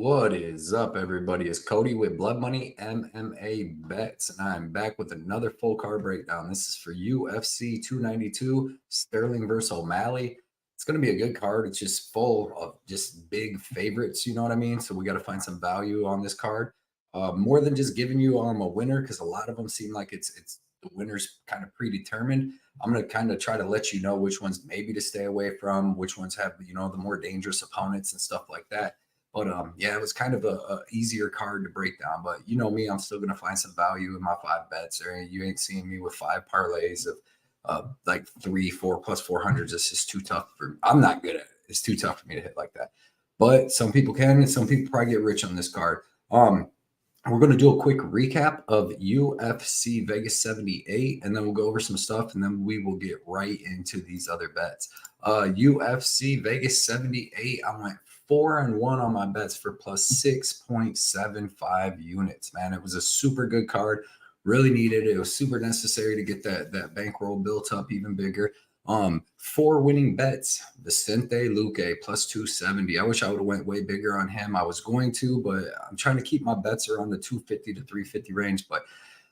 What is up, everybody? It's Cody with Blood Money MMA Bets, and I'm back with another full card breakdown. This is for UFC 292, Sterling versus O'Malley. It's going to be a good card. It's just full of just big favorites, you know what I mean? So we got to find some value on this card. More than just giving you a winner, because a lot of them seem like it's the winner's kind of predetermined. I'm going to kind of try to let you know which ones maybe to stay away from, which ones have, the more dangerous opponents and stuff like that. But yeah, it was kind of a easier card to break down. But you know me, I'm still going to find some value in my 5 bets. Or you ain't seeing me with 5 parlays of like 3, 4 plus 400s. It's just too tough for I'm not good at it. It's too tough for me to hit like that. But some people can, and some people probably get rich on this card. We're going to do a quick recap of UFC Vegas 78, and then we'll go over some stuff, and then we will get right into these other bets. UFC Vegas 78, I went 4-1 on my bets for plus 6.75 units, man. It was a super good card. Really needed it. It was super necessary to get that bankroll built up even bigger. 4 winning bets. Vicente Luque plus 270. I wish I would have went way bigger on him. I was going to, but I'm trying to keep my bets around the 250 to 350 range, but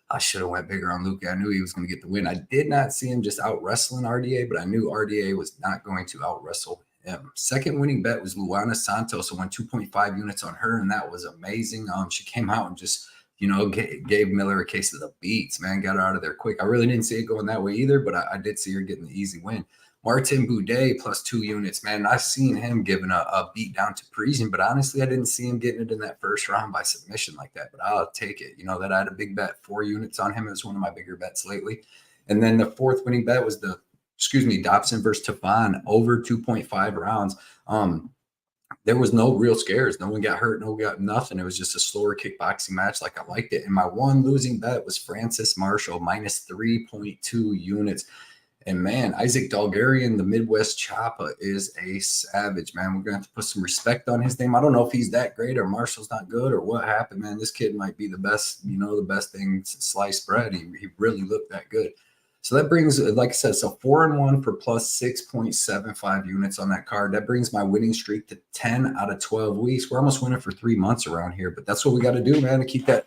I should have went bigger on Luque. I knew he was going to get the win. I did not see him just out wrestling RDA, but I knew RDA was not going to out wrestle him. Second winning bet was Luana Santos. I went 2.5 units on her, and that was amazing. She came out and just gave Miller a case of the beats, man. Got her out of there quick. I really didn't see it going that way either, but I did see her getting the easy win. Martin Boudet plus 2 units, man. I've seen him giving a beat down to Parisian, but honestly, I didn't see him getting it in that first round by submission like that, but I'll take it. That I had a big bet, 4 units on him. It was one of my bigger bets lately. And then the fourth winning bet was Dobson versus Tafan over 2.5 rounds. There was no real scares. No one got hurt. No one got nothing. It was just a slower kickboxing match. Like I liked it. And my one losing bet was Francis Marshall minus 3.2 units. And man, Isaac Dalgarian, the Midwest Choppa, is a savage, man. We're going to have to put some respect on his name. I don't know if he's that great or Marshall's not good or what happened, man. This kid might be the best, the best thing since sliced bread. He really looked that good. So that brings, like I said, 4-1 for plus 6.75 units on that card. That brings my winning streak to 10 out of 12 weeks. We're almost winning for 3 months around here, but that's what we got to do, man, to keep that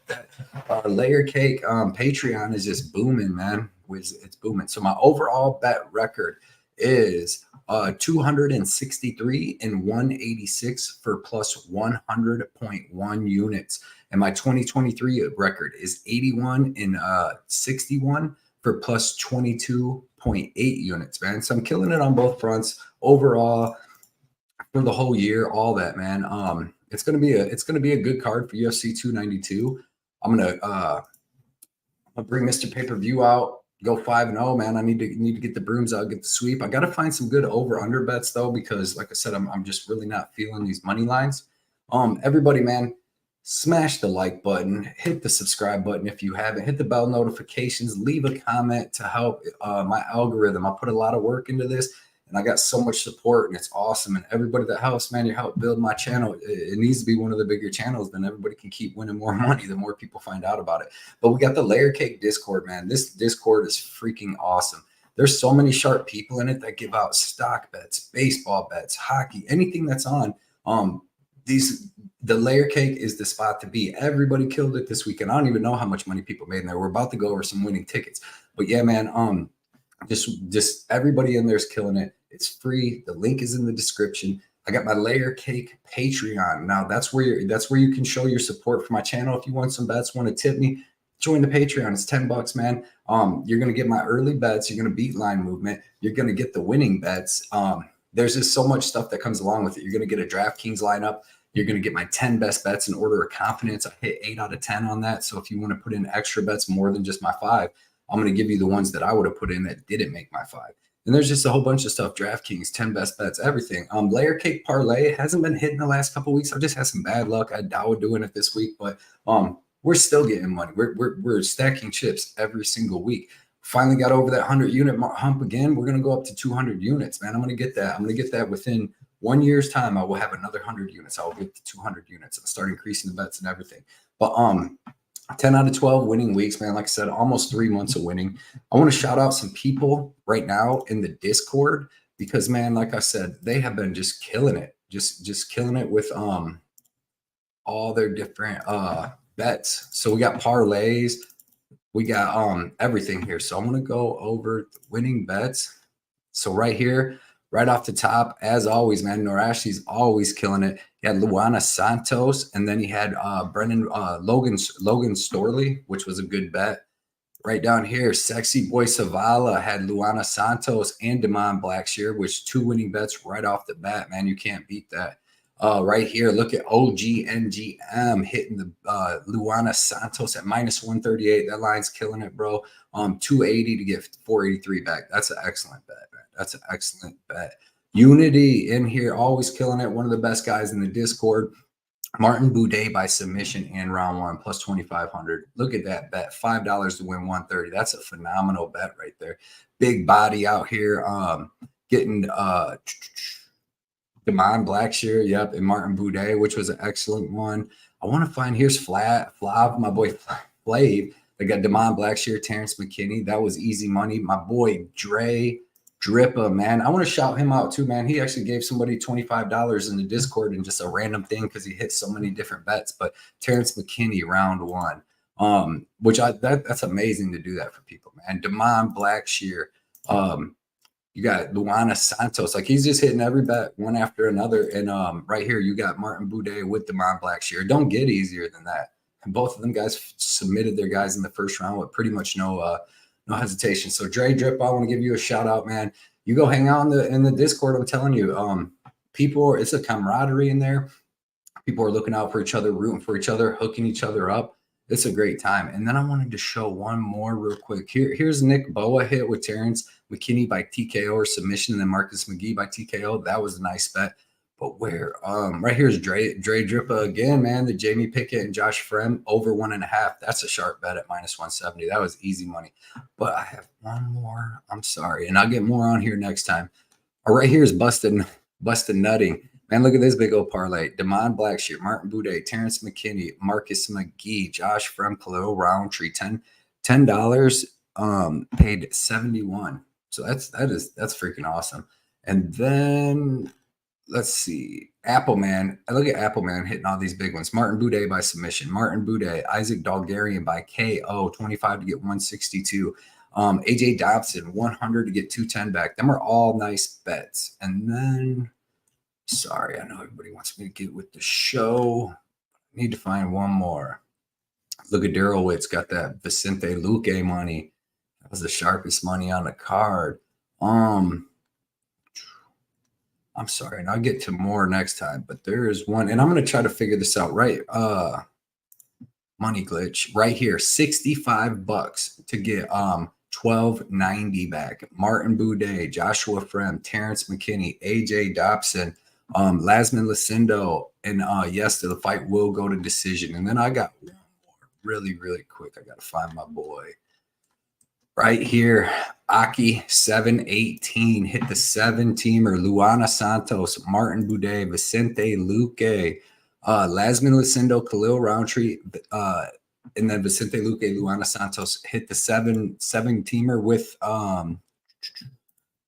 layer cake. Patreon is just booming, man. It's booming. So my overall bet record is 263 and 186 for plus 100.1 units. And my 2023 record is 81 and 61 for plus 22.8 units, man. So I'm killing it on both fronts overall for the whole year, all that, man. It's gonna be a good card for UFC 292. I'm gonna bring Mr. Pay-Per-View out, go 5-0, man. I need to get the brooms out, get the sweep. I gotta find some good over-under bets though, because like I said, I'm just really not feeling these money lines. Everybody, man, smash the like button, hit the subscribe button if you haven't, hit the bell notifications, leave a comment to help my algorithm. I put a lot of work into this, and I got so much support, and it's awesome. And everybody that helps, man, you help build my channel. It needs to be one of the bigger channels, then everybody can keep winning more money the more people find out about it. But we got the Layer Cake Discord, man. This Discord is freaking awesome. There's so many sharp people in it that give out stock bets, baseball bets, hockey, anything that's on. The Layer Cake is the spot to be. Everybody killed it this weekend. I don't even know how much money people made in there. We're about to go over some winning tickets. But yeah, man, just everybody in there is killing it. It's free. The link is in the description. I got my Layer Cake Patreon. Now that's where you can show your support for my channel. If you want some bets, want to tip me, join the Patreon. It's $10, man. You're gonna get my early bets. You're gonna beat line movement. You're gonna get the winning bets. There's just so much stuff that comes along with it. You're gonna get a DraftKings lineup. You're going to get my 10 best bets in order of confidence. I hit 8 out of 10 on that. So if you want to put in extra bets more than just my 5, I'm going to give you the ones that I would have put in that didn't make my 5. And there's just a whole bunch of stuff. DraftKings, 10 best bets, everything. Layer Cake Parlay hasn't been hitting the last couple of weeks. I've just had some bad luck. I doubt doing it this week, but we're still getting money. We're stacking chips every single week. Finally got over that 100 unit hump again. We're going to go up to 200 units, man. I'm going to get that. I'm going to get that within 1 year's time. I will have another 100 units. I will get to 200 units. I'll start increasing the bets and everything. But 10 out of 12 winning weeks, man. Like I said, almost 3 months of winning. I want to shout out some people right now in the Discord because, man, like I said, they have been just killing it. Just killing it with all their different bets. So we got parlays, we got everything here. So I'm gonna go over the winning bets. So right here, right off the top, as always, man, Norashi's always killing it. He had Luana Santos, and then he had Logan Storley, which was a good bet. Right down here, Sexy Boy Savala had Luana Santos and Damon Blackshear, which 2 winning bets right off the bat, man. You can't beat that. Right here, look at OGNGM hitting the Luana Santos at -138. That line's killing it, bro. 280 to get 483 back. That's an excellent bet, man. That's an excellent bet. Unity in here, always killing it. One of the best guys in the Discord. Martin Boudet by submission in round 1 plus 2,500. Look at that bet. $5 to win 130. That's a phenomenal bet right there. Big body out here. Getting Damon Blackshear, yep, and Martin Boudet, which was an excellent one. I want to find here's Flav, my boy Flav. They got Damon Blackshear, Terrence McKinney. That was easy money. My boy Drippa, man. I want to shout him out too, man. He actually gave somebody $25 in the Discord and just a random thing because he hit so many different bets. But Terrence McKinney, round 1, which that's amazing to do that for people, man. Damon Blackshear, you got Luana Santos, like he's just hitting every bet one after another. And right here, you got Martin Boudet with Damon Blackshear. Don't get easier than that. And both of them guys submitted their guys in the first round with pretty much no hesitation. So Dre Drip, I want to give you a shout out, man. You go hang out in the Discord. I'm telling you, people, it's a camaraderie in there. People are looking out for each other, rooting for each other, hooking each other up. It's a great time. And then I wanted to show one more real quick. Here's Nick Boa hit with Terrence McKinney by TKO or submission, and then Marcus McGee by TKO. That was a nice bet. But where right here's Dre Drippa again, man. The Jamie Pickett and Josh Frem over 1.5. That's a sharp bet at -170. That was easy money. But I have one more. I'm sorry, and I'll get more on here next time. Right here is busted nutting. Man, look at this big old parlay. Damon Blackshear, Martin Boudet, Terrence McKinney, Marcus McGee, Josh Frem, Khalil Roundtree. $10 paid 71. So that's freaking awesome. And then let's see. Appleman. I look at Appleman hitting all these big ones. Martin Boudet by submission. Martin Boudet, Isaac Dalgarian by KO, 25 to get 162. AJ Dobson, 100 to get 210 back. Them are all nice bets. And then, sorry, I know everybody wants me to get with the show. I need to find one more. Look at Darylwitz, got that Vicente Luque money. That was the sharpest money on the card. I'm sorry, and I'll get to more next time, but there is one, and I'm going to try to figure this out right. Money glitch right here, $65 to get $12.90 back. Martin Boudet, Joshua Frem, Terrence McKinney, AJ Dobson, Lasman Lucindo, and yes, the fight will go to decision. And then I got one more really, really quick. I got to find my boy. Right here, Aki 718 hit the 7-teamer. Luana Santos, Martin Boudet, Vicente Luque, Lasman Lucindo, Khalil Roundtree, and then Vicente Luque, Luana Santos hit the 7-teamer with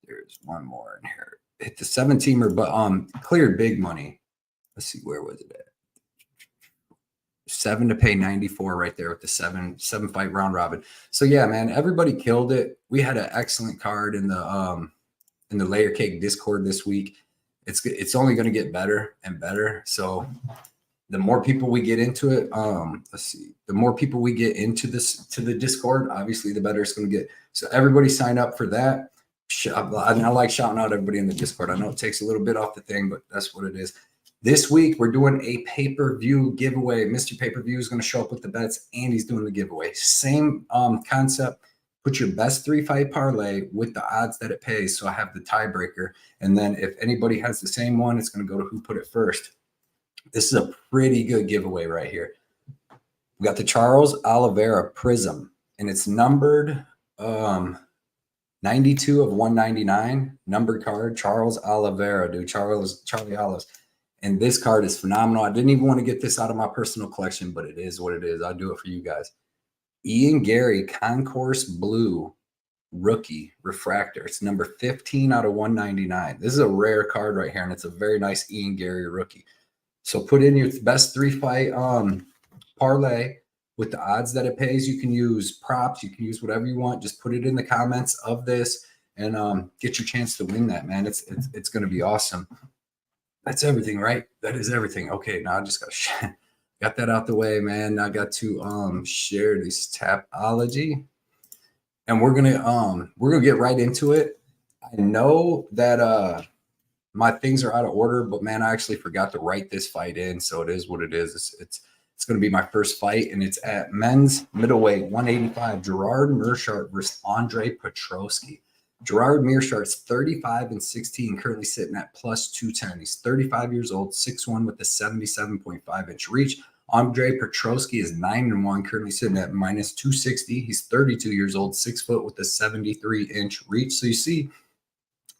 there's one more in here. Hit the 7-teamer, but cleared big money. Let's see, where was it at? 7 to pay 94 right there with the 7 fight round robin. So yeah, man, everybody killed it. We had an excellent card in the Layer Cake Discord this week. It's only going to get better and better. So the more people we get into it, let's see, the more people we get into the Discord, obviously the better it's going to get. So everybody sign up for that. I like shouting out everybody in the Discord. I know it takes a little bit off the thing, but that's what it is. This week, we're doing a pay-per-view giveaway. Mr. Pay-Per-View is going to show up with the bets, and he's doing the giveaway. Same concept. Put your best 3-fight parlay with the odds that it pays. So I have the tiebreaker. And then if anybody has the same one, it's going to go to who put it first. This is a pretty good giveaway right here. We got the Charles Oliveira Prism, and it's numbered 92 of 199. Numbered card, Charles Oliveira, dude. Charlie Olives. And this card is phenomenal. I didn't even want to get this out of my personal collection, but it is what it is. I'll do it for you guys. Ian Garry, Concourse Blue, Rookie, Refractor. It's number 15 out of 199. This is a rare card right here, and it's a very nice Ian Garry rookie. So put in your best 3-fight parlay with the odds that it pays. You can use props. You can use whatever you want. Just put it in the comments of this and get your chance to win that, man. It's going to be awesome. That's everything, right? That is everything. Okay, now I just got that out the way, man. I got to share this Tapology, and we're gonna get right into it. I know that my things are out of order, but man, I actually forgot to write this fight in, so it is what it is. It's going to be my first fight, and it's at men's middleweight 185. Gerald Meershaert versus Andre Petroski. Gerald Meershaert's 35-16, currently sitting at plus 210. He's 35 years old, 6'1" with a 77.5-inch reach. Andre Petroski is 9-1, currently sitting at minus 260. He's 32 years old, 6 foot with a 73-inch reach. So you see,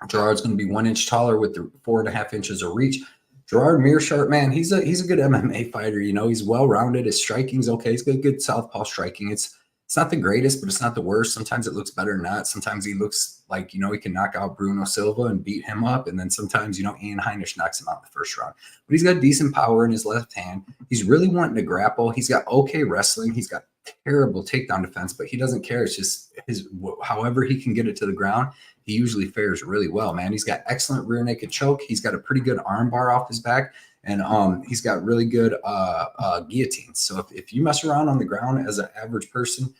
Gerard's going to be 1 inch taller with the 4.5 inches of reach. Gerald Meershaert, man, he's a good MMA fighter. You know, he's well-rounded. His striking's okay. He's got good southpaw striking. It's not the greatest, but it's not the worst. Sometimes it looks better than not. Sometimes he looks like, you know, he can knock out Bruno Silva and beat him up. And then sometimes, you know, Ian Heinisch knocks him out in the first round. But he's got decent power in his left hand. He's really wanting to grapple. He's got okay wrestling. He's got terrible takedown defense, but he doesn't care. It's just however he can get it to the ground, he usually fares really well, man. He's got excellent rear naked choke. He's got a pretty good arm bar off his back, and he's got really good guillotines. So if you mess around on the ground as an average person,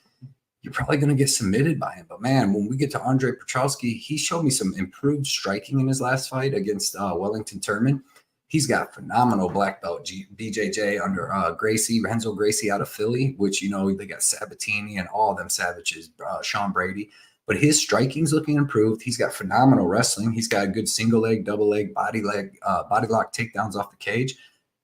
you're probably going to get submitted by him. But man, when we get to Andre Petroski, he showed me some improved striking in his last fight against Wellington Turman. He's got phenomenal black belt BJJ under Renzo Gracie out of Philly, which, you know, they got Sabatini and all them savages, Sean Brady. But his striking's looking improved. He's got phenomenal wrestling. He's got a good single leg, double leg, body lock takedowns off the cage.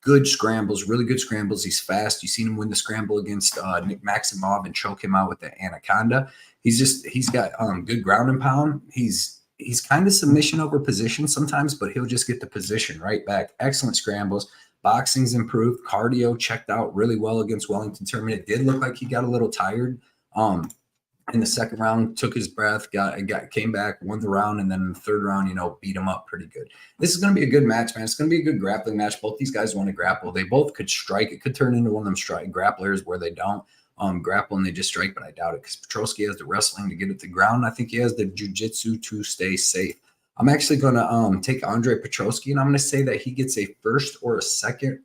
Good scrambles, really good scrambles. He's fast. You've seen him win the scramble against Nick Maximov and choke him out with the Anaconda. He's got good ground and pound. He's kind of submission over position sometimes, but he'll just get the position right back. Excellent scrambles. Boxing's improved. Cardio checked out really well against Wellington Turman. It did look like he got a little tired. In the second round, took his breath, came back, won the round, and then in the third round, you know, beat him up pretty good. This is going to be a good match, man. It's going to be a good grappling match. Both these guys want to grapple. They both could strike. It could turn into one of them strike grapplers where they don't grapple and they just strike, but I doubt it because Petroski has the wrestling to get it to the ground. I think he has the jiu-jitsu to stay safe. I'm actually going to take Andre Petroski, and I'm going to say that he gets a first or a second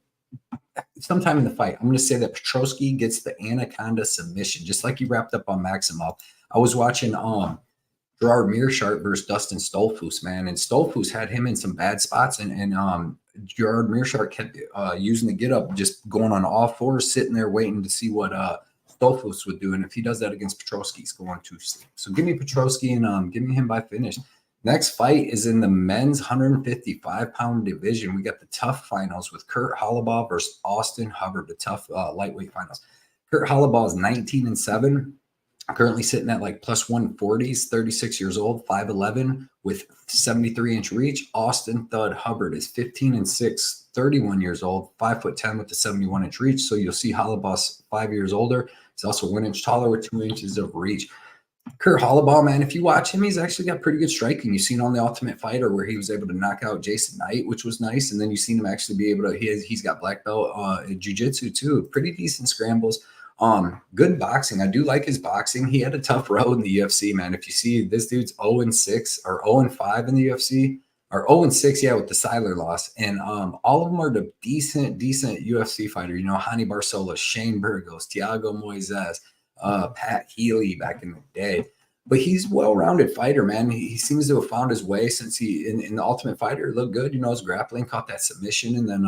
sometime in the fight. I'm going to say that Petroski gets the Anaconda submission, just like he wrapped up on Maximov. I was watching Gerald Meershaert versus Dustin Stolfus, man, and Stolfus had him in some bad spots, and Gerald Meershaert kept using the get up, just going on all fours, sitting there waiting to see what Stolfus would do, and if he does that against Petroski, he's going to sleep. So give me Petroski and give me him by finish. Next fight is in the men's 155-pound division. We got the tough finals with Kurt Holobaugh versus Austin Hubbard, the tough lightweight finals. Kurt Holobaugh is 19-7, currently sitting at like plus 140s, 36 years old, 5'11", with 73-inch reach. Austin Thud Hubbard is 15-6, 31 years old, 5'10" with the 71-inch reach. So you'll see Holobaugh's 5 years older. He's also 1 inch taller with 2 inches of reach. Kurt Holobaugh, man, if you watch him, he's actually got pretty good striking. You've seen on The Ultimate Fighter where he was able to knock out Jason Knight, which was nice. And then you've seen him actually be able to, he's got black belt jiu-jitsu too. Pretty decent scrambles. Good boxing. I do like his boxing. He had a tough road in the UFC, man. If you see this dude's 0-6 or 0-5 in the UFC, or 0-6, yeah, with the Siler loss. And all of them are the decent UFC fighter. You know, Hani Barsola, Shane Burgos, Thiago Moises, Pat Healy back in the day. But he's a well-rounded fighter, man. He seems to have found his way since he in the Ultimate Fighter looked good. You know, his grappling, caught that submission, and then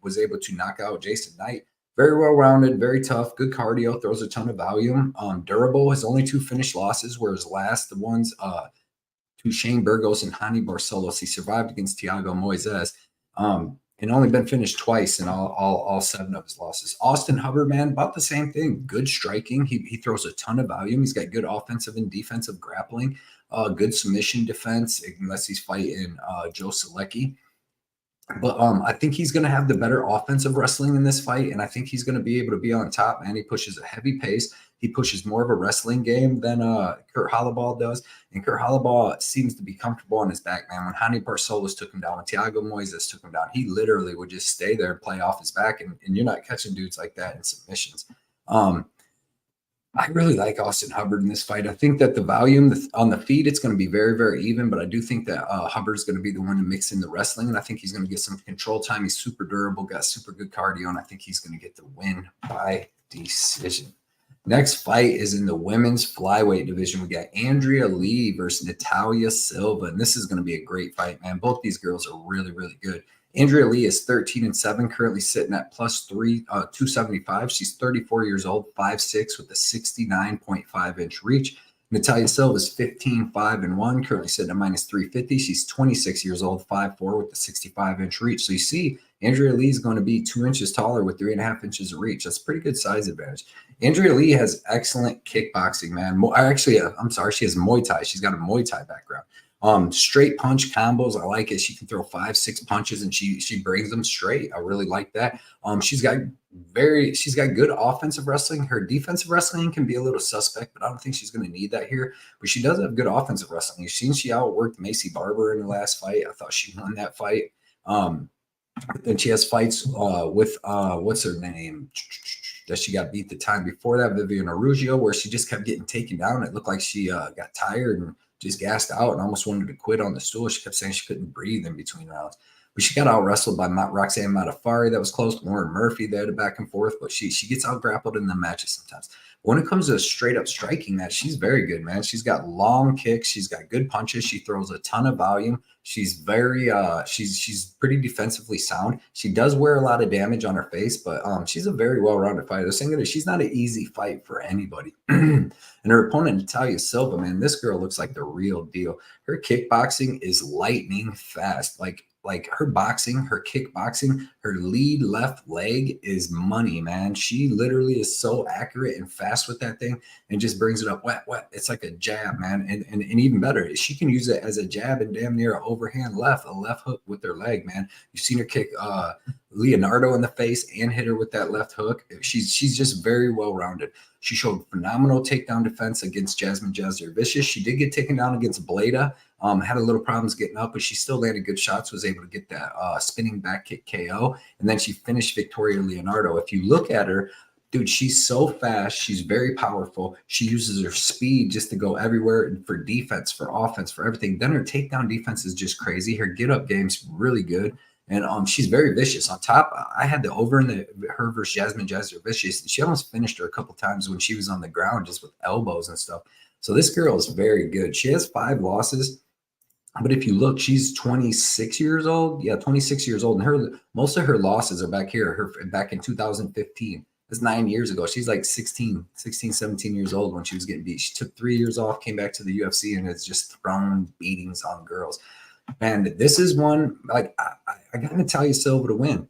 was able to knock out Jason Knight. Very well-rounded, very tough, good cardio, throws a ton of volume. Durable. His only 2 finished losses were his last ones to Shane Burgos and Hani Barcelos. He survived against Thiago Moises. And only been finished twice in all 7 of his losses. Austin Hubbard, man, about the same thing. Good striking. He throws a ton of volume. He's got good offensive and defensive grappling. Good submission defense, unless he's fighting Joe Selecki. But I think he's going to have the better offensive wrestling in this fight, and I think he's going to be able to be on top. Man, he pushes a heavy pace. He pushes more of a wrestling game than Kurt Holobaugh does, and Kurt Holobaugh seems to be comfortable on his back. Man, when Hani Barcelos took him down, when Thiago Moises took him down, he literally would just stay there and play off his back, and you're not catching dudes like that in submissions. I really like Austin Hubbard in this fight. I think that the volume on the feet, it's going to be very, very even, but I do think that Hubbard's going to be the one to mix in the wrestling, and I think he's going to get some control time. He's super durable, got super good cardio, and I think he's going to get the win by decision. Next fight is in the women's flyweight division. We got Andrea Lee versus Nataila Silva, and this is going to be a great fight, man. Both these girls are really, really good. Andrea Lee is 13-7, currently sitting at +3, 275. She's 34 years old, 5'6", with a 69.5-inch reach. Nataila Silva is 15-5-1, currently sitting at -350. She's 26 years old, 5'4", with a 65-inch reach. So you see, Andrea Lee is going to be 2 inches taller with 3.5 inches of reach. That's a pretty good size advantage. Andrea Lee has excellent kickboxing, man. Actually, I'm sorry, she has Muay Thai. She's got a Muay Thai background. Straight punch combos. I like it. She can throw 5-6 punches and she brings them straight. I really like that. She's got good offensive wrestling. Her defensive wrestling can be a little suspect, but I don't think she's going to need that here. But she does have good offensive wrestling. You've seen she outworked Macy Barber in the last fight. I thought she won that fight. But then she has fights with what's her name that she got beat the time before that, Vivian Arugio, where she just kept getting taken down. It looked like she got tired and just gassed out and almost wanted to quit on the stool. She kept saying she couldn't breathe in between rounds. But she got out wrestled by Roxanne Modafferi. That was close. Lauren Murphy there to back and forth, but she gets out grappled in the matches sometimes. When it comes to a straight up striking match, she's very good, man. She's got long kicks. She's got good punches. She throws a ton of volume. She's very she's pretty defensively sound. She does wear a lot of damage on her face, but she's a very well-rounded fighter. She's not an easy fight for anybody. And her opponent, Nataila Silva, man, this girl looks like the real deal. Her kickboxing is lightning fast. Like her boxing, her kickboxing, her lead left leg is money, man. She literally is so accurate and fast with that thing and just brings it up wet. It's like a jab, man. And even better, she can use it as a jab and damn near an overhand left, a left hook with her leg, man. You've seen her kick Leonardo in the face and hit her with that left hook. She's just very well-rounded. She showed phenomenal takedown defense against Jasmine Jasser-Vicious. She did get taken down against Bleda. Had a little problems getting up, but she still landed good shots, was able to get that spinning back kick KO. And then she finished Victoria Leonardo. If you look at her, dude, she's so fast. She's very powerful. She uses her speed just to go everywhere for defense, for offense, for everything. Then her takedown defense is just crazy. Her get-up game's really good. And she's very vicious. On top, I had the over in her versus Jasmine Jasser-Vicious. She almost finished her a couple times when she was on the ground just with elbows and stuff. So this girl is very good. She has 5 losses. But if you look, she's 26 years old. Yeah, 26 years old. And most of her losses are back here, back in 2015. That's 9 years ago. She's like 16, 17 years old when she was getting beat. She took 3 years off, came back to the UFC, and has just thrown beatings on girls. And this is one, like, I got Nataila Silva to win.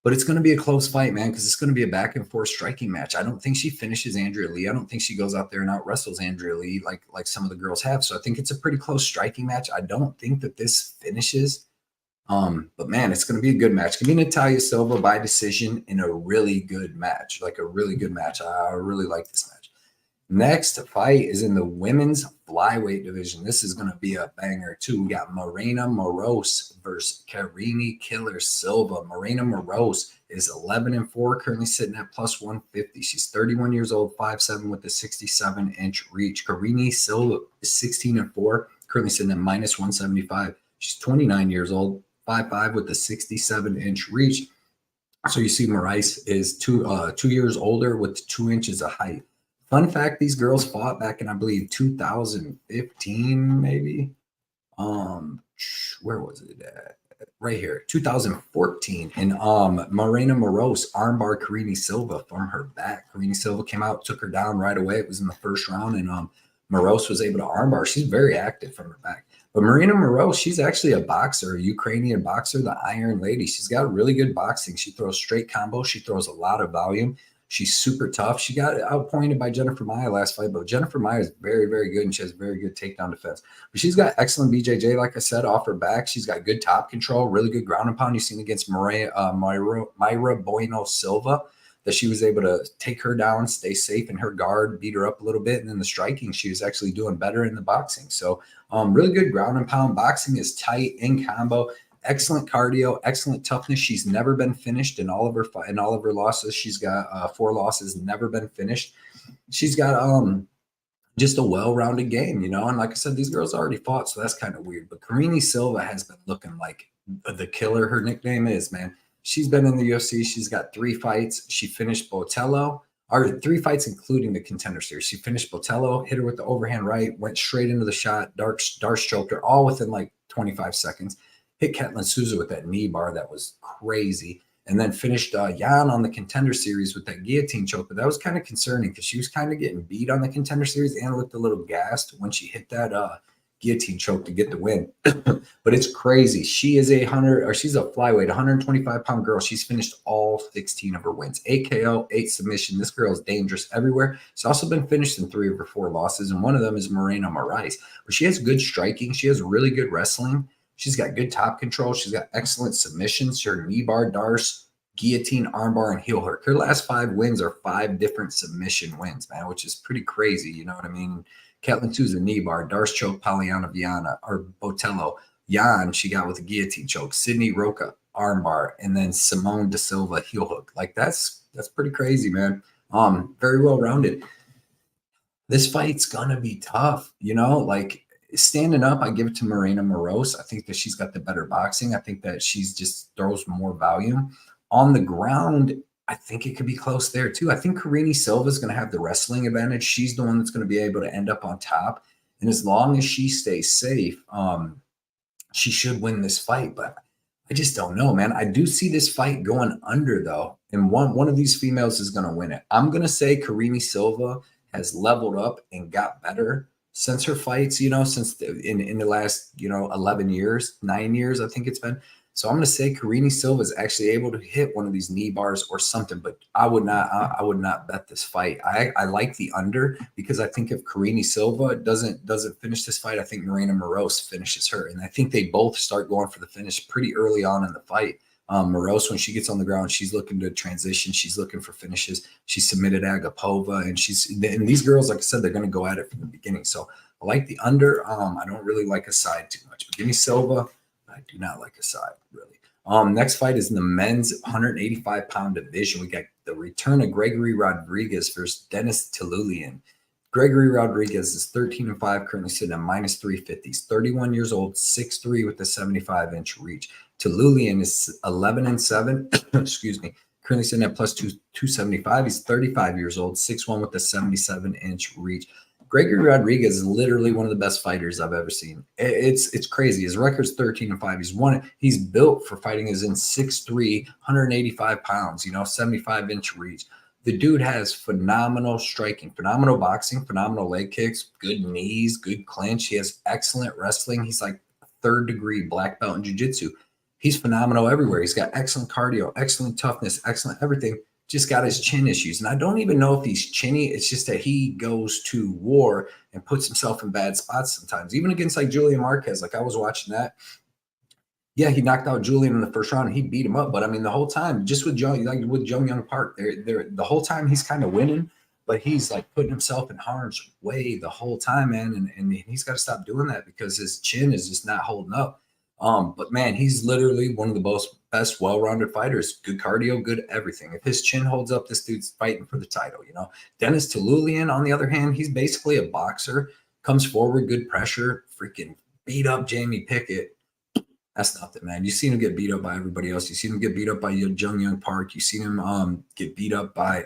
But it's going to be a close fight, man, because it's going to be a back-and-forth striking match. I don't think she finishes Andrea Lee. I don't think she goes out there and out-wrestles Andrea Lee like some of the girls have. So I think it's a pretty close striking match. I don't think that this finishes. But, man, it's going to be a good match. It's going to be Nataila Silva by decision in a really good match, like a really good match. I really like this match. Next fight is in the women's flyweight division. This is going to be a banger, too. We got Maryna Moroz versus Karine Killer Silva. Maryna Moroz is 11-4, currently sitting at +150. She's 31 years old, 5'7", with a 67-inch reach. Karine Silva is 16-4, currently sitting at -175. She's 29 years old, 5'5", with a 67-inch reach. So you see Moroz is 2 years older with 2 inches of height. Fun fact, these girls fought back in, I believe, 2015, maybe. Where was it at? Right here, 2014. And Maryna Moroz armbar Karine Silva from her back. Karine Silva came out, took her down right away. It was in the first round, and Moroz was able to armbar. She's very active from her back. But Maryna Moroz, she's actually a boxer, a Ukrainian boxer, the Iron Lady. She's got really good boxing. She throws straight combos. She throws a lot of volume. She's super tough. She got outpointed by Jennifer Maia last fight, but Jennifer Maia is very, very good, and she has very good takedown defense. But she's got excellent BJJ, like I said, off her back. She's got good top control, really good ground and pound. You've seen against Mayra Bueno Silva that she was able to take her down, stay safe in her guard, beat her up a little bit. And then the striking, she was actually doing better in the boxing. So really good ground and pound. Boxing is tight in combo. Excellent cardio, excellent toughness. She's never been finished in all of her losses. She's got 4 losses, never been finished. She's got just a well-rounded game, you know. And like I said, these girls already fought, so that's kind of weird. But Karine Silva has been looking like the killer. Her nickname is, man. She's been in the UFC. She's got 3 fights. She finished Botello, or 3 fights including the Contender Series. She finished Botello, hit her with the overhand right, went straight into the shot, Darce choked her, all within like 25 seconds. Hit Ketlin Souza with that knee bar that was crazy, and then finished Jan on the Contender Series with that guillotine choke. But that was kind of concerning because she was kind of getting beat on the Contender Series and looked a little gassed when she hit that guillotine choke to get the win. But it's crazy. She is she's a flyweight, 125-pound girl. She's finished all 16 of her wins. 8 KO, 8 submission. This girl is dangerous everywhere. She's also been finished in 3 of her 4 losses, and one of them is Maryna Moroz. But she has good striking. She has really good wrestling. She's got good top control. She's got excellent submissions. Her knee bar, Darce, guillotine, armbar, and heel hook. Her last 5 wins are 5 different submission wins, man, which is pretty crazy. You know what I mean? Ketlin Souza, knee bar, Darce choke, Polyana Viana, or Botello. Jan, she got with a guillotine choke. Sydney Roca, armbar, and then Simone De Silva, heel hook. Like that's pretty crazy, man. Very well rounded. This fight's gonna be tough, you know, like. Standing up, I give it to Maryna Moroz. I think that she's got the better boxing. I think that she's just throws more volume. On the ground, I think it could be close there too. I think Karine Silva is going to have the wrestling advantage. She's the one that's going to be able to end up on top. And as long as she stays safe, she should win this fight. But I just don't know, man. I do see this fight going under, though. And one of these females is going to win it. I'm going to say Karine Silva has leveled up and got better since her fights, you know, since in the last, you know, 11 years, 9 years, I think it's been. So I'm going to say Karine Silva is actually able to hit one of these knee bars or something, but I would not bet this fight. I like the under because I think if Karine Silva doesn't finish this fight, I think Maryna Moroz finishes her. And I think they both start going for the finish pretty early on in the fight. Moroz, when she gets on the ground, she's looking to transition. She's looking for finishes. She submitted Agapova, and these girls, like I said, they're going to go at it from the beginning. So I like the under. I don't really like a side too much, but give me Silva. I do not like a side really. Next fight is in the men's 185-pound division. We got the return of Gregory Rodrigues versus Denis Tiululin. Gregory Rodrigues is 13-5, currently sitting at -350. He's 31 years old, 6'3" with a 75-inch reach. Tiululin is 11-7, excuse me, currently sitting at +275. He's 35 years old, 6'1" with a 77-inch reach. Gregory Rodrigues is literally one of the best fighters I've ever seen. It's crazy. His record's 13-5. He's built for fighting as in 6'3", 185 pounds, you know, 75-inch reach. The dude has phenomenal striking, phenomenal boxing, phenomenal leg kicks, good knees, good clinch. He has excellent wrestling. He's like 3rd-degree black belt in jiu-jitsu. He's phenomenal everywhere. He's got excellent cardio, excellent toughness, excellent everything. Just got his chin issues. And I don't even know if he's chinny. It's just that he goes to war and puts himself in bad spots sometimes. Even against like Julian Marquez, like I was watching that. Yeah, he knocked out Julian in the first round and he beat him up. But I mean, the whole time, just with Jung Young Park, the whole time he's kind of winning, but he's like putting himself in harm's way the whole time, man. And he's got to stop doing that because his chin is just not holding up. But man, he's literally one of the best well-rounded fighters. Good cardio, good everything. If his chin holds up, this dude's fighting for the title, you know. Denis Tiululin, on the other hand, he's basically a boxer, comes forward, good pressure, freaking beat up Jamie Pickett. That's nothing, man. You've seen him get beat up by everybody else. You've seen him get beat up by Jung Young Park. You've seen him get beat up by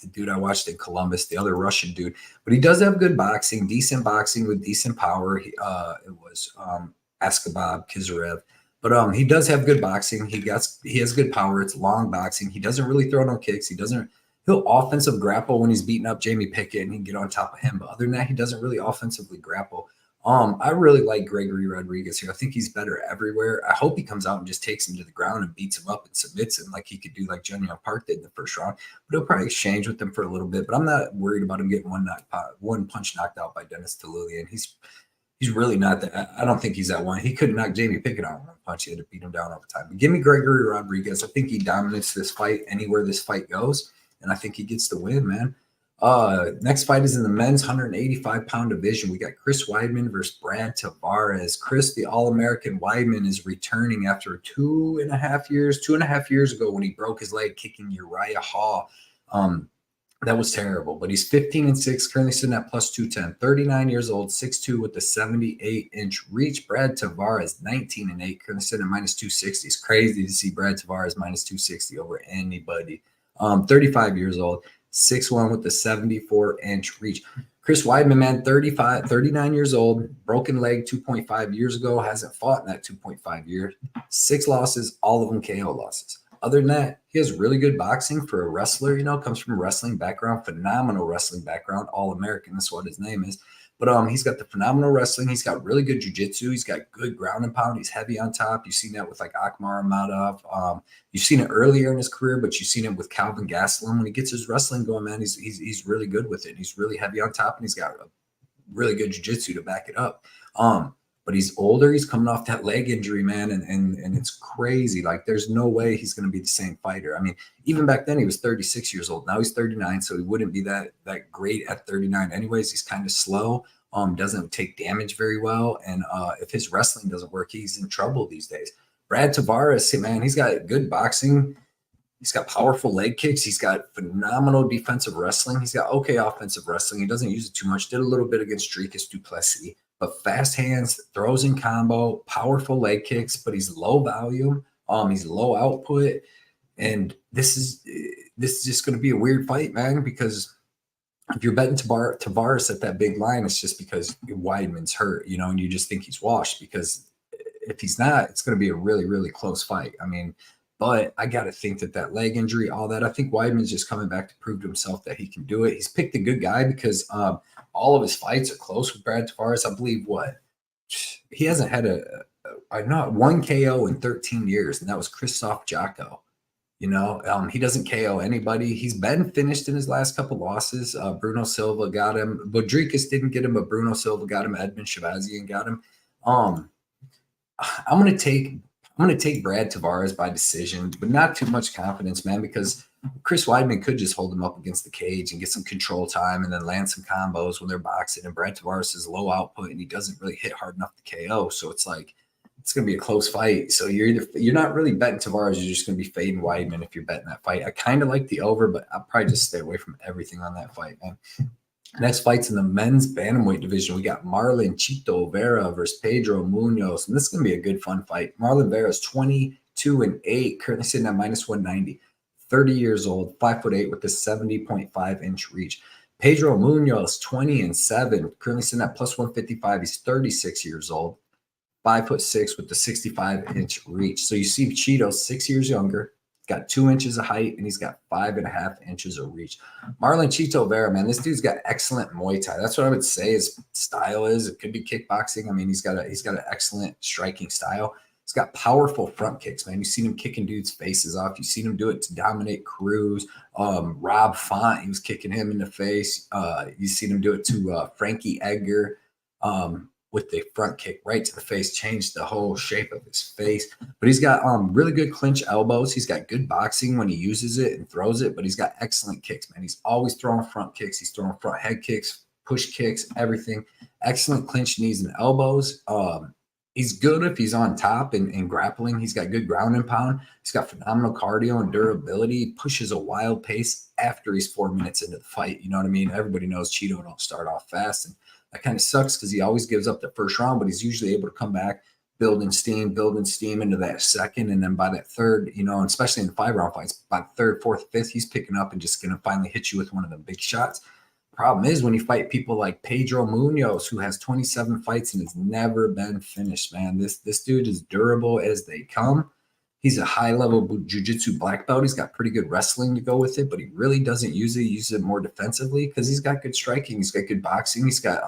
the dude I watched in Columbus, the other Russian dude. But he does have good boxing, decent boxing with decent power. It was Askabab Kizarev. But he does have good boxing. He has good power. It's long boxing. He doesn't really throw no kicks. He'll offensive grapple when he's beating up Jamie Pickett and he can get on top of him. But other than that, he doesn't really offensively grapple. I really like Gregory Rodrigues here. I think he's better everywhere. I hope he comes out and just takes him to the ground and beats him up and submits him like he could do like Junior Park did in the first round. But he'll probably exchange with him for a little bit. But I'm not worried about him getting one punch knocked out by Denis Tiululin. He's really not that. I don't think he's that one. He couldn't knock Jamie Pickett out in one punch. He had to beat him down over time. But give me Gregory Rodrigues. I think he dominates this fight anywhere this fight goes. And I think he gets the win, man. Next fight is in the men's 185-pound division. We got Chris Weidman versus Brad Tavares. Chris, the All-American Weidman, is returning after 2.5 years. 2.5 years ago when he broke his leg kicking Uriah Hall. That was terrible, but he's 15-6, currently sitting at plus 210, 39 years old, 6'2", with the 78-inch reach. Brad Tavares, 19-8, currently sitting at minus 260. It's crazy to see Brad Tavares minus 260 over anybody. 35 years old, 6'1", with the 74-inch reach. Chris Weidman, man, 39 years old, broken leg 2.5 years ago, hasn't fought in that 2.5 years. 6 losses, all of them KO losses. Other than that, he has really good boxing for a wrestler, comes from a wrestling background, phenomenal wrestling background, All-American, that's what his name is. But he's got the phenomenal wrestling. He's got really good jiu-jitsu. He's got good ground and pound. He's heavy on top. You've seen that with like Akhmar Amadov. You've seen it earlier in his career, but you've seen it with Calvin Gastelum. When he gets his wrestling going, man, he's really good with it. He's really heavy on top, and he's got a really good jiu-jitsu to back it up. But he's older. He's coming off that leg injury, man, and it's crazy. Like, there's no way he's going to be the same fighter. I mean, even back then, he was 36 years old. Now he's 39, so he wouldn't be that great at 39 anyways. He's kind of slow, doesn't take damage very well, and if his wrestling doesn't work, he's in trouble these days. Brad Tavares, man, he's got good boxing. He's got powerful leg kicks. He's got phenomenal defensive wrestling. He's got okay offensive wrestling. He doesn't use it too much. Did a little bit against Dricus du Plessis. But fast hands, throws in combo, powerful leg kicks, but he's low volume. He's low output. And this is just going to be a weird fight, man, because if you're betting Tavares at that big line, it's just because Weidman's hurt, and you just think he's washed, because if he's not, it's going to be a really, really close fight. I mean, but I got to think that leg injury, all that, I think Weidman's just coming back to prove to himself that he can do it. He's picked a good guy because all of his fights are close with Brad Tavares. I believe he hasn't had one KO in 13 years, and that was Krzysztof Jotko. He doesn't KO anybody. He's been finished in his last couple losses. Bruno Silva got him. Rodrigues didn't get him, but Bruno Silva got him. Edmund Shavazian got him. I'm gonna take Brad Tavares by decision, but not too much confidence, man, because Chris Weidman could just hold him up against the cage and get some control time and then land some combos when they're boxing. And Brad Tavares is low output and he doesn't really hit hard enough to KO. So it's like, it's going to be a close fight. So you're not really betting Tavares. You're just going to be fading Weidman if you're betting that fight. I kind of like the over, but I'll probably just stay away from everything on that fight, man. Next fight's in the men's bantamweight division. We got Marlon Chito Vera versus Pedro Munhoz. And this is going to be a good, fun fight. Marlon Vera is 22-8, currently sitting at minus 190. 30 years old, 5'8", with a 70.5-inch reach. Pedro Munhoz, 20-7, currently sitting at plus 155. He's 36 years old, 5'6", with the 65-inch reach. So you see Chito 6 years younger, got 2 inches of height, and he's got 5.5 inches of reach. Marlon Chito Vera, man, this dude's got excellent Muay Thai. That's what I would say his style is. It could be kickboxing. I mean, he's got an excellent striking style. He's got powerful front kicks, man. You've seen him kicking dudes' faces off. You've seen him do it to Dominic Cruz. Rob Font, he was kicking him in the face. You've seen him do it to Frankie Edgar with the front kick right to the face, changed the whole shape of his face. But he's got really good clinch elbows. He's got good boxing when he uses it and throws it, but he's got excellent kicks, man. He's always throwing front kicks. He's throwing front head kicks, push kicks, everything. Excellent clinch knees and elbows. He's good if he's on top and grappling. He's got good ground and pound. He's got phenomenal cardio and durability. He pushes a wild pace after he's 4 minutes into the fight. You know what I mean? Everybody knows Chito don't start off fast. And that kind of sucks because he always gives up the first round, but he's usually able to come back, building steam into that second. And then by that third, and especially in the 5-round fights, by the third, fourth, fifth, he's picking up and just going to finally hit you with one of the big shots. Problem is when you fight people like Pedro Munhoz, who has 27 fights and has never been finished, man. This dude is durable as they come. He's a high-level jiu-jitsu black belt. He's got pretty good wrestling to go with it, but he really doesn't use it. He uses it more defensively because he's got good striking. He's got good boxing. He's got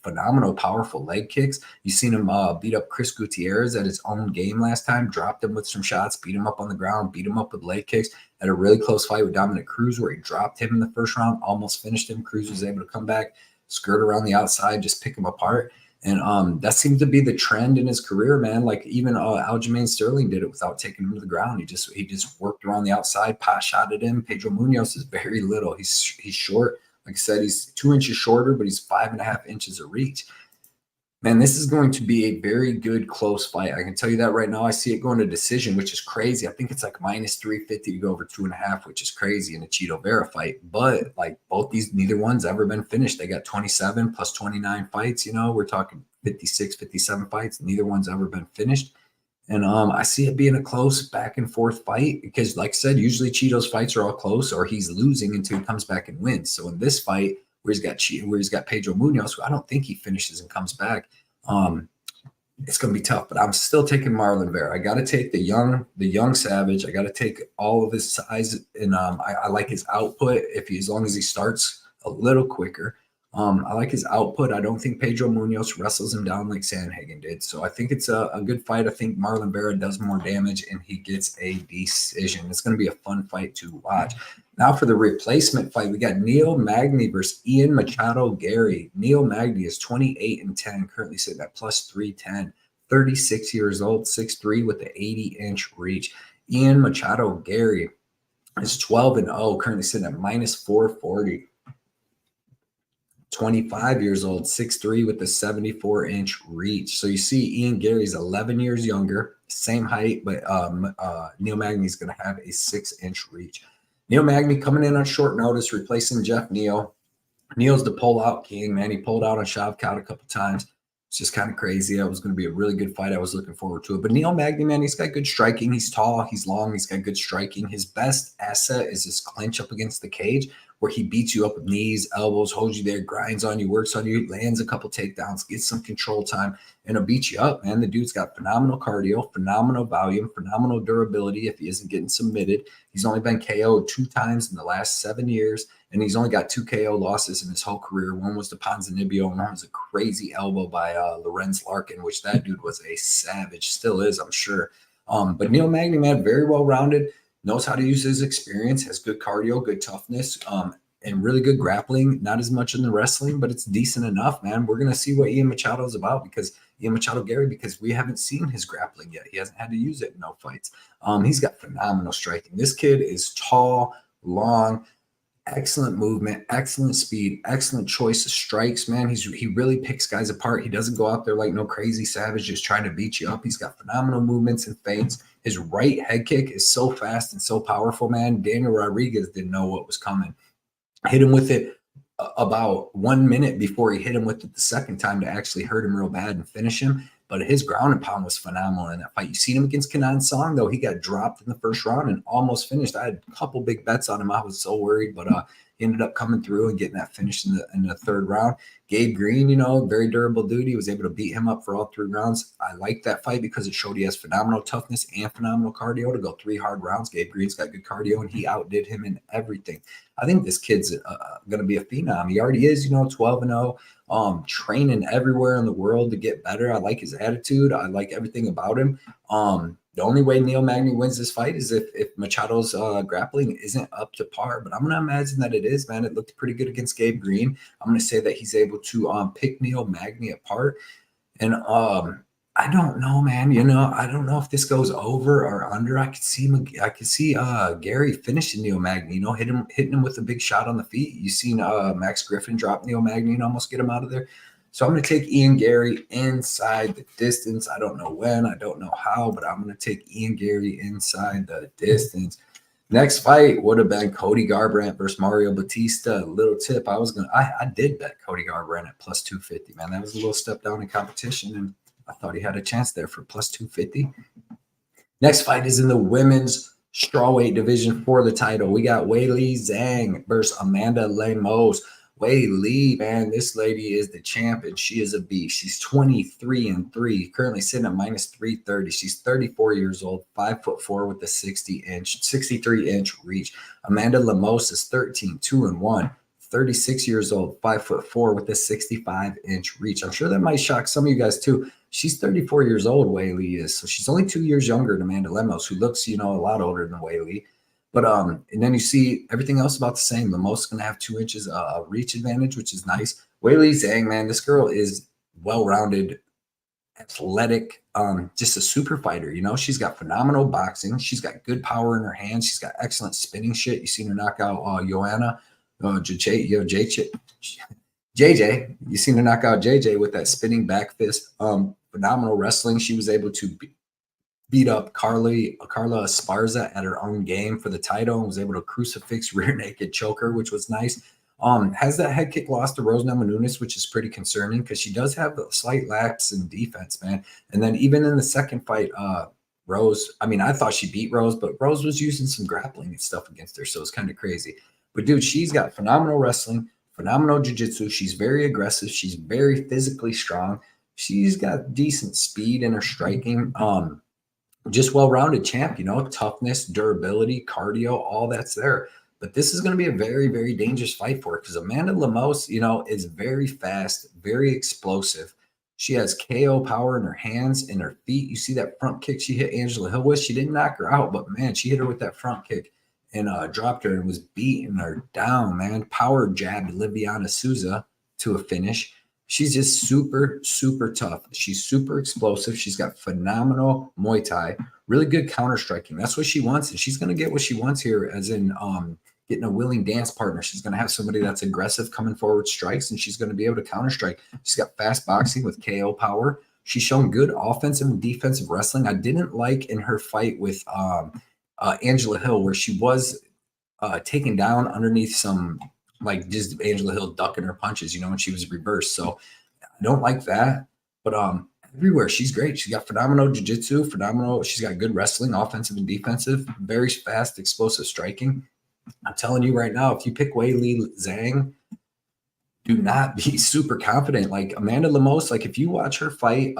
phenomenal, powerful leg kicks. You seen him beat up Chris Gutierrez at his own game last time, dropped him with some shots, beat him up on the ground, beat him up with leg kicks. Had a really close fight with Dominic Cruz where he dropped him in the first round, almost finished him. Cruz was able to come back, skirt around the outside, just pick him apart. And that seems to be the trend in his career, man. Like even Aljamain Sterling did it without taking him to the ground. He just worked around the outside, pot shotted him. Pedro Munhoz is very little. He's short. Like I said, he's 2 inches shorter, but he's 5.5 inches of reach. Man, this is going to be a very good close fight. I can tell you that right now. I see it going to decision, which is crazy. I think it's like minus 350 to go over 2.5, which is crazy in a Cheeto Vera fight. But like both these, neither one's ever been finished. They got 27 plus 29 fights. You know, we're talking 56, 57 fights. Neither one's ever been finished. And I see it being a close back and forth fight because, like I said, usually Cheeto's fights are all close or he's losing until he comes back and wins. So in this fight, where he's got Pedro Munhoz, who I don't think he finishes and comes back. It's going to be tough, but I'm still taking Marlon Vera. I got to take the young savage. I got to take all of his size, and I like his output. As long as he starts a little quicker, I like his output. I don't think Pedro Munhoz wrestles him down like Sandhagen did, so I think it's a good fight. I think Marlon Vera does more damage, and he gets a decision. It's going to be a fun fight to watch. Now for the replacement fight, we got Neil Magny versus Ian Machado Garry. Neil Magny is 28-10, currently sitting at plus 310, 36 years old, 6'3", with the 80-inch reach. Ian Machado Garry is 12-0, currently sitting at minus 440. 25 years old, 6'3", with the 74-inch reach. So you see Ian Garry's 11 years younger, same height, but Neil Magny's going to have a 6-inch reach. Neil Magny coming in on short notice, replacing Jeff Neal. Neal's the pull-out king, man. He pulled out on Shavkat a couple times. It's just kind of crazy. It was going to be a really good fight. I was looking forward to it. But Neil Magny, man, he's got good striking. He's tall. He's long. He's got good striking. His best asset is his clinch up against the cage, where he beats you up with knees, elbows, holds you there, grinds on you, works on you, lands a couple takedowns, gets some control time, and he'll beat you up, man. The dude's got phenomenal cardio, phenomenal volume, phenomenal durability if he isn't getting submitted. He's only been KO'd 2 times in the last 7 years, and he's only got 2 KO losses in his whole career. One was to Ponzinibbio, and one was a crazy elbow by Lorenz Larkin, which that dude was a savage, still is, I'm sure. But Neil Magny, man, very well-rounded, knows how to use his experience, has good cardio, good toughness, and really good grappling. Not as much in the wrestling, but it's decent enough, man. We're going to see what Ian Machado is about because we haven't seen his grappling yet. He hasn't had to use it in no fights. He's got phenomenal striking. This kid is tall, long, excellent movement, excellent speed, excellent choice of strikes, man. He really picks guys apart. He doesn't go out there like no crazy savage just trying to beat you up. He's got phenomenal movements and feints. His right head kick is so fast and so powerful, man. Daniel Rodrigues didn't know what was coming. Hit him with it about 1 minute before he hit him with it the second time to actually hurt him real bad and finish him. But his ground and pound was phenomenal in that fight. You seen him against Kenan Song, though. He got dropped in the first round and almost finished. I had a couple big bets on him. I was so worried, but he ended up coming through and getting that finish in the third round. Gabe Green, very durable dude. He was able to beat him up for all 3 rounds. I like that fight because it showed he has phenomenal toughness and phenomenal cardio to go 3 hard rounds. Gabe Green's got good cardio, and he outdid him in everything. I think this kid's going to be a phenom. He already is, 12-0. Training everywhere in the world to get better. I like his attitude. I like everything about him. The only way Neil Magny wins this fight is if Machado's grappling isn't up to par. But I'm going to imagine that it is, man. It looked pretty good against Gabe Green. I'm going to say that he's able to pick Neil Magny apart. And I don't know, man. I don't know if this goes over or under. I could see Garry finishing Neil Magny. Hitting him with a big shot on the feet. You seen Max Griffin drop Neil Magny and almost get him out of there. So I'm going to take Ian Garry inside the distance. I don't know when, I don't know how, but I'm going to take Ian Garry inside the distance. Next fight would have been Cody Garbrandt versus Mario Batista. Little tip, I did bet Cody Garbrandt at plus 250, man. That was a little step down in competition, and I thought he had a chance there for plus 250. Next fight is in the women's strawweight division for the title. We got Weili Zhang versus Amanda Lemos. Weili, man, this lady is the champion. She is a beast. She's 23-3, currently sitting at minus 330. She's 34 years old, 5'4" with a 63-inch reach. Amanda Lemos is 13-2-1, 36 years old, 5'4" with a 65-inch reach. I'm sure that might shock some of you guys too. She's 34 years old, Weili is. So she's only 2 years younger than Amanda Lemos, who looks, a lot older than Weili. But and then you see everything else about the same. Lemos is going to have 2 inches reach advantage, which is nice. Weili Zhang, man, this girl is well-rounded, athletic, just a super fighter. She's got phenomenal boxing. She's got good power in her hands. She's got excellent spinning shit. You seen her knock out Joanna, JJ. You seen her knock out JJ with that spinning back fist. Phenomenal wrestling. She was able to beat up Carla Esparza at her own game for the title and was able to crucifix rear naked choker, which was nice. Has that head kick lost to Rose Namajunas, which is pretty concerning because she does have a slight lapse in defense, man. And then even in the second fight, Rose, I thought she beat Rose, but Rose was using some grappling and stuff against her, so it's kind of crazy. But dude, she's got phenomenal wrestling, phenomenal jiu-jitsu. She's very aggressive. She's very physically strong. She's got decent speed in her striking. Just well-rounded champ, toughness, durability, cardio, all that's there. But this is going to be a very, very dangerous fight for her because Amanda Lemos, is very fast, very explosive. She has KO power in her hands and her feet. You see that front kick she hit Angela Hill with? She didn't knock her out, but man, she hit her with that front kick and dropped her and was beating her down, man. Power jabbed Liviana Souza to a finish. She's just super, super tough. She's super explosive. She's got phenomenal Muay Thai, really good counter striking. That's what she wants, and she's going to get what she wants here, as in getting a willing dance partner. She's going to have somebody that's aggressive coming forward strikes, and she's going to be able to counter strike. She's got fast boxing with KO power. She's shown good offensive and defensive wrestling. I didn't like in her fight with Angela Hill where she was taken down underneath some – like just Angela Hill ducking her punches, when she was reversed. So I don't like that. But everywhere she's great. She's got phenomenal jiu-jitsu, phenomenal. She's got good wrestling, offensive and defensive, very fast, explosive striking. I'm telling you right now, if you pick Weili Zhang, do not be super confident. Like Amanda Lemos, like if you watch her fight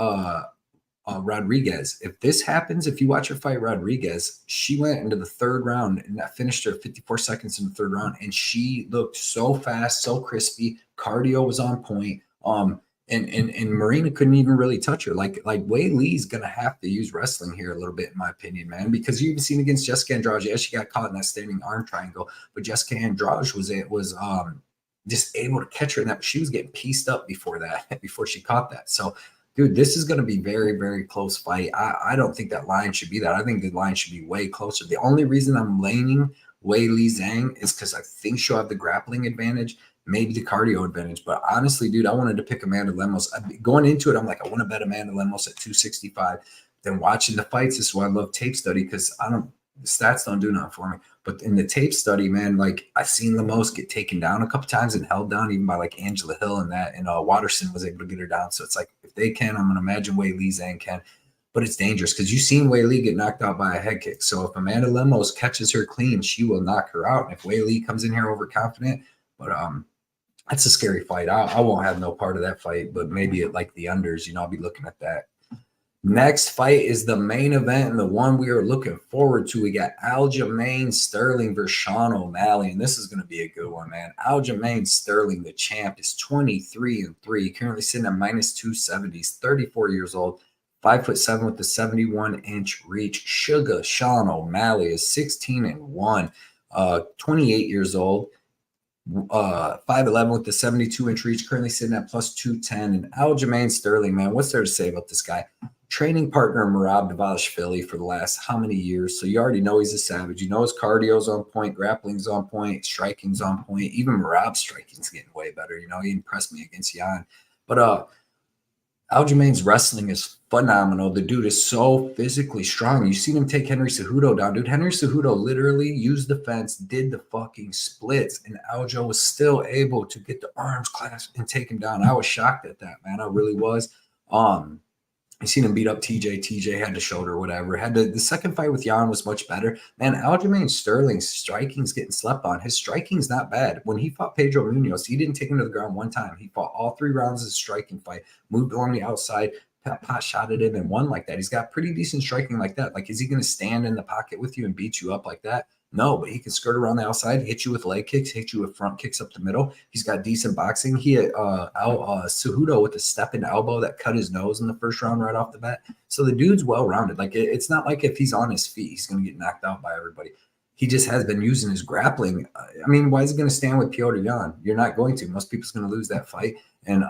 Rodrigues, if this happens, if you watch her fight Rodrigues, she went into the third round and that finished her 54 seconds in the third round, and she looked so fast, so crispy. Cardio was on point. And Maryna couldn't even really touch her. Like Weili's gonna have to use wrestling here a little bit, in my opinion, man, because you've seen against Jessica Andrade. Yeah, she got caught in that standing arm triangle, but Jessica Andrade was just able to catch her in that. She was getting pieced up before that, before she caught that. So dude, this is going to be very, very close fight. I don't think that line should be that. I think the line should be way closer. The only reason I'm leaning Weili Zhang is because I think she'll have the grappling advantage, maybe the cardio advantage. But honestly, dude, I wanted to pick Amanda Lemos. Going into it, I'm like, I want to bet Amanda Lemos at 265. Then watching the fights, this is why I love tape study, because the stats don't do nothing for me. But in the tape study, man, like I've seen Lemos get taken down a couple times and held down even by like Angela Hill and that, and Watterson was able to get her down. So it's like, if they can, I'm going to imagine Weili Zhang can. But it's dangerous because you've seen Weili get knocked out by a head kick. So if Amanda Lemos catches her clean, she will knock her out. And if Weili comes in here overconfident, but that's a scary fight. I won't have no part of that fight, but maybe at like the unders, I'll be looking at that. Next fight is the main event and the one we are looking forward to. We got Aljamain Sterling versus Sean O'Malley, and this is going to be a good one, man. Aljamain Sterling, the champ, is 23-3, currently sitting at -270. He's 34 years old, 5'7" with the 71-inch reach. Sugar Sean O'Malley is 16-1, 28 years old, 5'11" with the 72-inch reach, currently sitting at +210. And Aljamain Sterling, man, what's there to say about this guy? Training partner Moroz Davashvili for the last how many years? So you already know he's a savage. You know his cardio's on point, grappling's on point, striking's on point. Even Morob's striking's getting way better. He impressed me against Jan. But Aljamain's wrestling is phenomenal. The dude is so physically strong. You've seen him take Henry Cejudo down, dude. Henry Cejudo literally used the fence, did the fucking splits, and Aljo was still able to get the arms clasped and take him down. I was shocked at that, man. I really was. I seen him beat up TJ. TJ had the shoulder, whatever. The second fight with Jan was much better. Man, Aljamain Sterling's striking's getting slept on. His striking's not bad. When he fought Pedro Munhoz, he didn't take him to the ground one time. He fought all 3 rounds of the striking fight, moved along the outside, pot shot at him, and won like that. He's got pretty decent striking like that. Like, is he going to stand in the pocket with you and beat you up like that? No, but he can skirt around the outside, hit you with leg kicks, hit you with front kicks up the middle. He's got decent boxing. He hit Cejudo with a step and elbow that cut his nose in the first round right off the bat. So the dude's well-rounded. Like, it's not like if he's on his feet, he's going to get knocked out by everybody. He just has been using his grappling. I mean, why is he going to stand with Petr Yan? You're not going to. Most people's going to lose that fight. And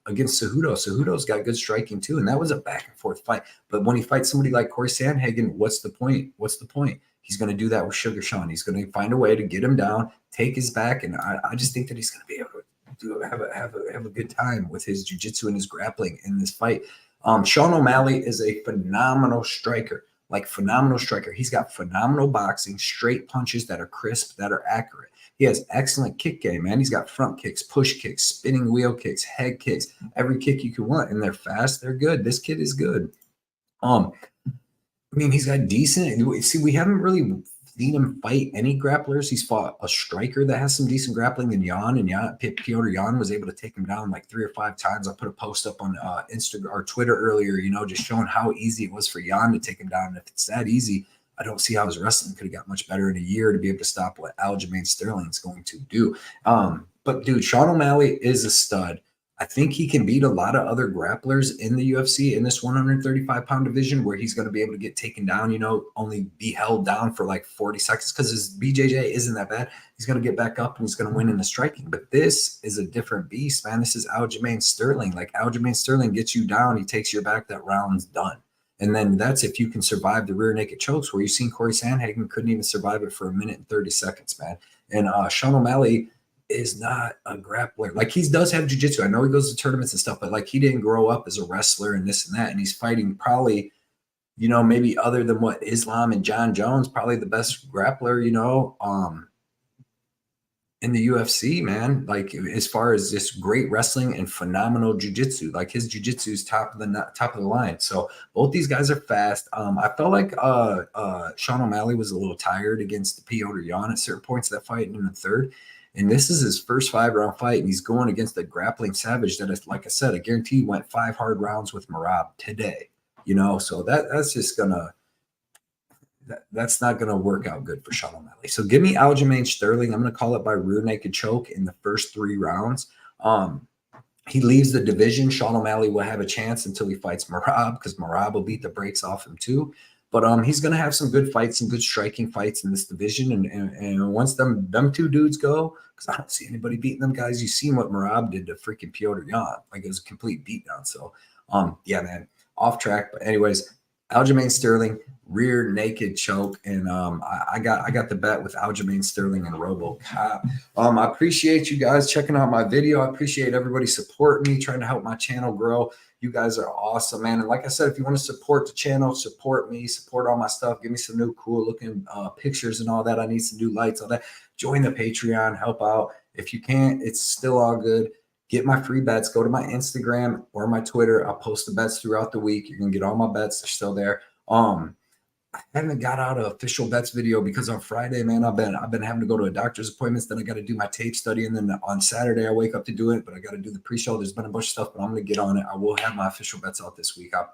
against Cejudo's got good striking too. And that was a back and forth fight. But when he fights somebody like Corey Sandhagen, what's the point? What's the point? He's going to do that with Sugar Sean. He's going to find a way to get him down, take his back. And I just think that he's going to be able to have a good time with his jiu-jitsu and his grappling in this fight. Sean O'Malley is a phenomenal striker. Like, phenomenal striker. He's got phenomenal boxing, straight punches that are crisp, that are accurate. He has excellent kick game, man. He's got front kicks, push kicks, spinning wheel kicks, head kicks, every kick you can want. And they're fast. They're good. This kid is good. I mean, he's got decent. See, we haven't really seen him fight any grapplers. He's fought a striker that has some decent grappling in Yan, and Petr Yan was able to take him down like 3 or 5 times. I put a post up on Instagram or Twitter earlier, just showing how easy it was for Yan to take him down. And if it's that easy, I don't see how his wrestling could have got much better in a year to be able to stop what Aljamain Sterling's going to do. But dude, Sean O'Malley is a stud. I think he can beat a lot of other grapplers in the UFC in this 135-pound division, where he's going to be able to get taken down, only be held down for like 40 seconds because his BJJ isn't that bad. He's going to get back up and he's going to win in the striking. But this is a different beast, man. This is Aljamain Sterling. Like, Aljamain Sterling gets you down, he takes your back, that round's done. And then that's if you can survive the rear naked chokes, where you've seen Corey Sandhagen couldn't even survive it for 1 minute and 30 seconds, man. And Sean O'Malley is not a grappler. Like, he does have jiu-jitsu. I know he goes to tournaments and stuff, but like, he didn't grow up as a wrestler and this and that. And he's fighting probably, maybe other than what Islam and John Jones, probably the best grappler, in the UFC, man. Like, as far as just great wrestling and phenomenal jiu-jitsu, like, his jiu-jitsu is top of the line. So both these guys are fast. I felt like Sean O'Malley was a little tired against Petr Yan at certain points of that fight in the third. And this is his first 5-round fight, and he's going against a grappling savage that is, like I said, I guarantee went 5 hard rounds with Moroz today. So that's just that's not gonna work out good for Sean O'Malley. So give me Aljamain Sterling. I'm gonna call it by rear naked choke in the first 3 rounds. He leaves the division. Sean O'Malley will have a chance until he fights Moroz, because Moroz will beat the brakes off him too. But he's going to have some good fights, some good striking fights in this division. And once them 2 dudes go, because I don't see anybody beating them guys. You've seen what Moroz did to freaking Petr Yan. Like, it was a complete beatdown. So, yeah, man, off track. But anyways, Aljamain Sterling, rear naked choke. And I got the bet with Aljamain Sterling and RoboCop. I appreciate you guys checking out my video. I appreciate everybody supporting me, trying to help my channel grow. You guys are awesome, man. And like I said, if you want to support the channel, support me, support all my stuff, give me some new cool looking pictures and all that. I need some new lights, all that. Join the Patreon, help out. If you can't, it's still all good. Get my free bets. Go to my Instagram or my Twitter. I'll post the bets throughout the week. You're going to get all my bets. They're still there. I haven't got out an official bets video because on Friday, man, I've been having to go to a doctor's appointments. Then I got to do my tape study, and then on Saturday I wake up to do it. But I got to do the pre-show. There's been a bunch of stuff, but I'm gonna get on it. I will have my official bets out this week. I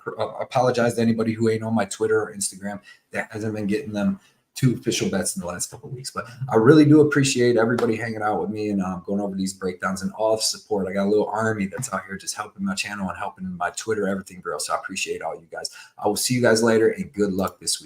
apologize to anybody who ain't on my Twitter or Instagram that hasn't been getting them 2 official bets in the last couple of weeks. But I really do appreciate everybody hanging out with me and going over these breakdowns and all the support. I got a little army that's out here just helping my channel and helping my Twitter, everything, bro. So I appreciate all you guys. I will see you guys later, and good luck this week.